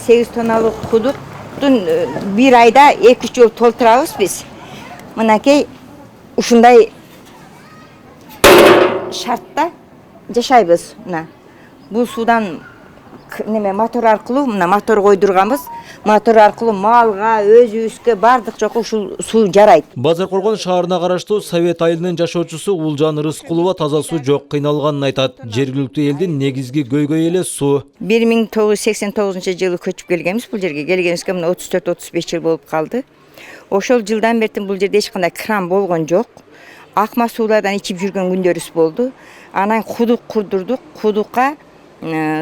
8 тонналық құдықтың bir ayda 2-3 жыл толтырамыз біз. Мынакей ушундай шартта жашайбыз. Бұл судан мотор арқылы, мотор қойдырғанбыз. Мотор арқылы малға, өзүбүзгө бардык жокко ушул суу жарайт. Базаркоргон шаарына караштуу Совет айылынын жашоочусу Улжан Рыскулова таза суу жок кыйналганын айтат. Жергиликтүү элдин негизги көйгөйү эле суу. 1989 жылы көчүп келгенбиз бул жерге. Келгенибизге 34-35 жыл болуп калды. Ошол жылдан бери бул жерде эч кандай кран болгон жок. Акма суулардан ичип жүргөн күндөрүбүз болду. Анан кудук курдурдук. Кудукка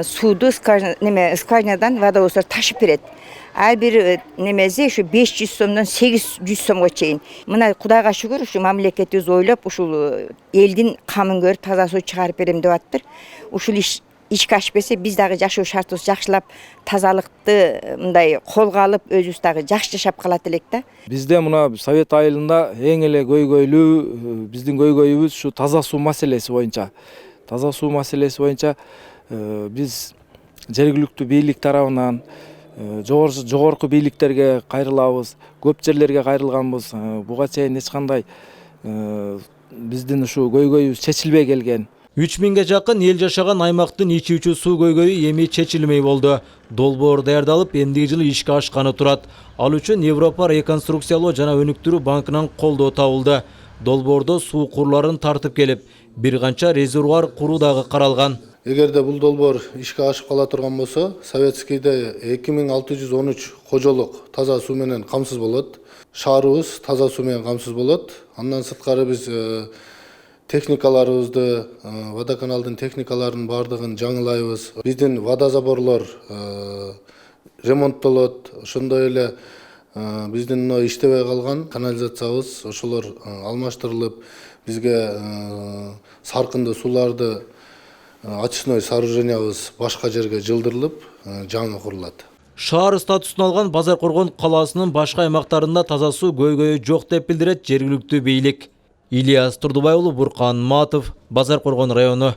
сууду скважинадан водовоздор ташып берет. Ар бир немезе ушу 500 сомдон 800 сомго чейин. Мына Кудайга шүгүр, ушу мамлекетибиз ойлоп, ушул элдин камын көрүп таза суу чыгарып берем деп атыптыр. Ушул ишке ашпесе биз дагы жашоо шартыбызды жакшылап, тазалыкты мындай колго алып, өзүбүз дагы жакшы жашап калат элек да. Бизде мына Совет айылында эң эле көйгөйлүү биздин көйгөйүбүз ушу таза суу маселеси боюнча. Таза суу маселеси боюнча биз жергиликтүү бийлик тарабынан жогорку бийликтерге кайрылабыз, көп жерлерге кайрылганбыз. Буга чейин эч кандай биздин ушу көйгөйүбүз чечилбей келген. 3000ге жакын эл жашаган аймактын ичүүчү суу көйгөйү эми чечилмей болду. Долбоор даярдалып, эндиги жылы ишке ашканы турат. Ал үчүн Европа реконструкциялоо жана өнүктүрүү банкынан колдоо табылды. Долбоордо суу курларын тартып келип, бир канча резервуар куруу дагы каралган. Эгерде бул долбоор ишке ашып кала турган болсо, советскийде 2613 кожолук таза суу менен камсыз болот. Шаарыбыз таза суу менен камсыз болот. Андан сырткары биз техникаларыбызды, водоканалдын техникаларынын бардыгын жаңылайбыз. Биздин водозаборлор ремонттолот. Ошондой эле биздин иштебей калган канализациябыз ошолор алмаштырылып, бизге саркынды сууларды очистной сооружениябыз башка жерге жылдырылып, жаңы курулат. Шаар статусун алган Базаркоргон калаасынын башка аймактарында таза суу көйгөйү жок деп билдирет жергиликтүү бийлик. Ильяс Турдубай уулу, Буркан Матов, Базаркоргон району.